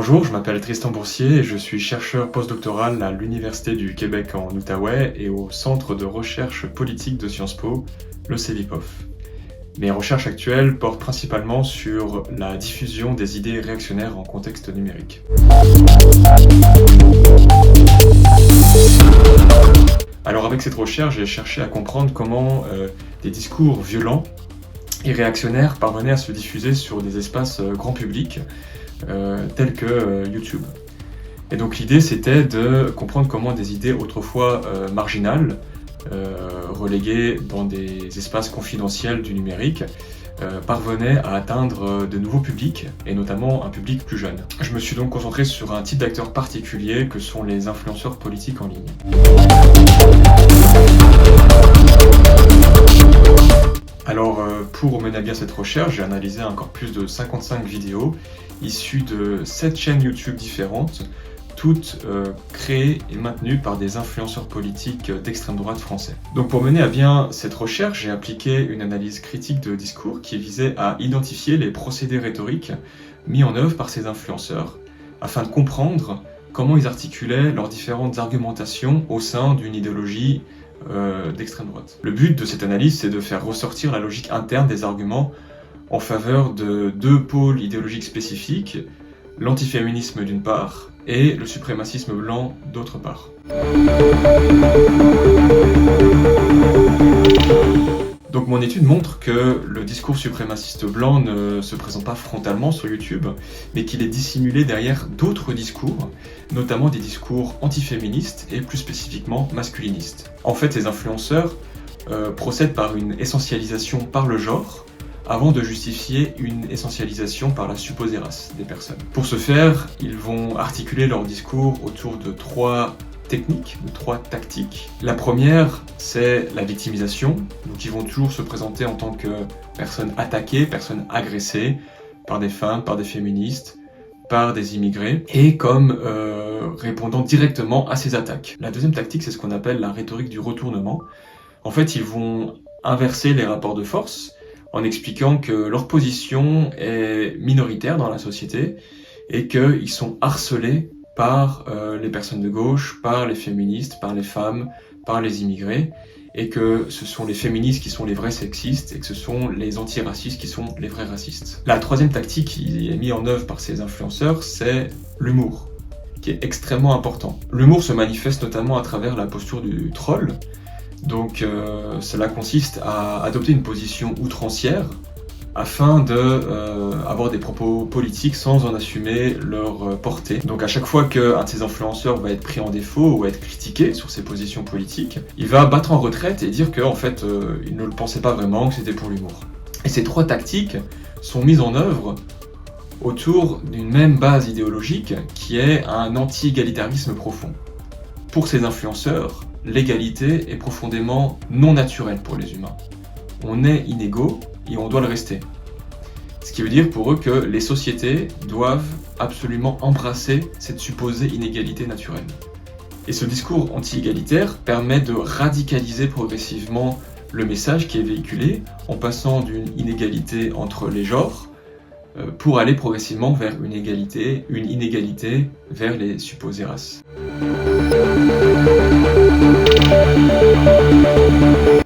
Bonjour, je m'appelle Tristan Boursier et je suis chercheur postdoctoral à l'Université du Québec en Outaouais et au Centre de recherche politique de Sciences Po, le CEVIPOF. Mes recherches actuelles portent principalement sur la diffusion des idées réactionnaires en contexte numérique. Alors avec cette recherche, j'ai cherché à comprendre comment des discours violents et réactionnaires parvenaient à se diffuser sur des espaces grand public, tels que YouTube. Et donc l'idée c'était de comprendre comment des idées autrefois marginales, reléguées dans des espaces confidentiels du numérique, parvenaient à atteindre de nouveaux publics, et notamment un public plus jeune. Je me suis donc concentré sur un type d'acteurs particulier que sont les influenceurs politiques en ligne. Alors, pour mener à bien cette recherche, j'ai analysé un corpus de 55 vidéos issues de 7 chaînes YouTube différentes, toutes créées et maintenues par des influenceurs politiques d'extrême droite français. Donc pour mener à bien cette recherche, j'ai appliqué une analyse critique de discours qui visait à identifier les procédés rhétoriques mis en œuvre par ces influenceurs, afin de comprendre comment ils articulaient leurs différentes argumentations au sein d'une idéologie d'extrême droite. Le but de cette analyse, c'est de faire ressortir la logique interne des arguments en faveur de deux pôles idéologiques spécifiques, l'antiféminisme d'une part et le suprémacisme blanc d'autre part. Donc mon étude montre que le discours suprémaciste blanc ne se présente pas frontalement sur YouTube, mais qu'il est dissimulé derrière d'autres discours, notamment des discours antiféministes et plus spécifiquement masculinistes. En fait, ces influenceurs procèdent par une essentialisation par le genre, avant de justifier une essentialisation par la supposée race des personnes. Pour ce faire, ils vont articuler leur discours autour de trois techniques, de trois tactiques. La première, c'est la victimisation. Donc ils vont toujours se présenter en tant que personnes attaquées, personnes agressées par des femmes, par des féministes, par des immigrés, et comme répondant directement à ces attaques. La deuxième tactique, c'est ce qu'on appelle la rhétorique du retournement. En fait, ils vont inverser les rapports de force en expliquant que leur position est minoritaire dans la société et qu'ils sont harcelés par les personnes de gauche, par les féministes, par les femmes, par les immigrés, et que ce sont les féministes qui sont les vrais sexistes et que ce sont les antiracistes qui sont les vrais racistes. La troisième tactique qui est mise en œuvre par ces influenceurs, c'est l'humour, qui est extrêmement important. L'humour se manifeste notamment à travers la posture du troll. Donc cela consiste à adopter une position outrancière afin d'avoir des propos politiques sans en assumer leur portée. Donc à chaque fois qu'un de ces influenceurs va être pris en défaut ou être critiqué sur ses positions politiques, il va battre en retraite et dire qu'en fait il ne le pensait pas vraiment, que c'était pour l'humour. Et ces trois tactiques sont mises en œuvre autour d'une même base idéologique qui est un anti-égalitarisme profond. Pour ces influenceurs, l'égalité est profondément non naturelle pour les humains. On est inégaux et on doit le rester. Ce qui veut dire pour eux que les sociétés doivent absolument embrasser cette supposée inégalité naturelle. Et ce discours anti-égalitaire permet de radicaliser progressivement le message qui est véhiculé en passant d'une inégalité entre les genres pour aller progressivement vers une inégalité vers les supposées races.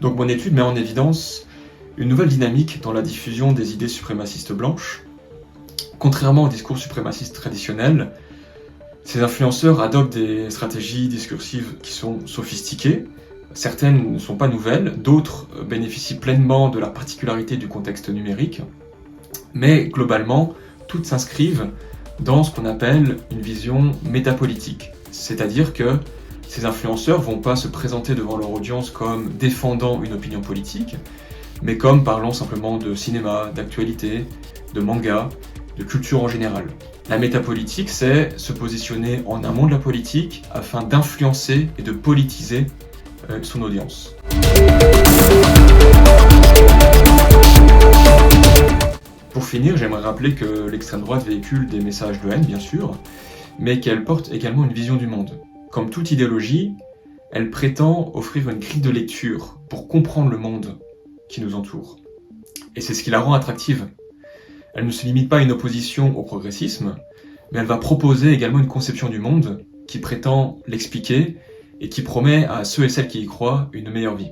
Donc mon étude met en évidence une nouvelle dynamique dans la diffusion des idées suprémacistes blanches. Contrairement au discours suprémaciste traditionnel, ces influenceurs adoptent des stratégies discursives qui sont sophistiquées. Certaines ne sont pas nouvelles, d'autres bénéficient pleinement de la particularité du contexte numérique, mais globalement, toutes s'inscrivent dans ce qu'on appelle une vision métapolitique. C'est-à-dire que ces influenceurs vont pas se présenter devant leur audience comme défendant une opinion politique, mais comme parlant simplement de cinéma, d'actualité, de manga, de culture en général. La métapolitique, c'est se positionner en amont de la politique afin d'influencer et de politiser son audience. Pour finir, j'aimerais rappeler que l'extrême droite véhicule des messages de haine, bien sûr, mais qu'elle porte également une vision du monde. Comme toute idéologie, elle prétend offrir une grille de lecture pour comprendre le monde qui nous entoure. Et c'est ce qui la rend attractive. Elle ne se limite pas à une opposition au progressisme, mais elle va proposer également une conception du monde qui prétend l'expliquer et qui promet à ceux et celles qui y croient une meilleure vie.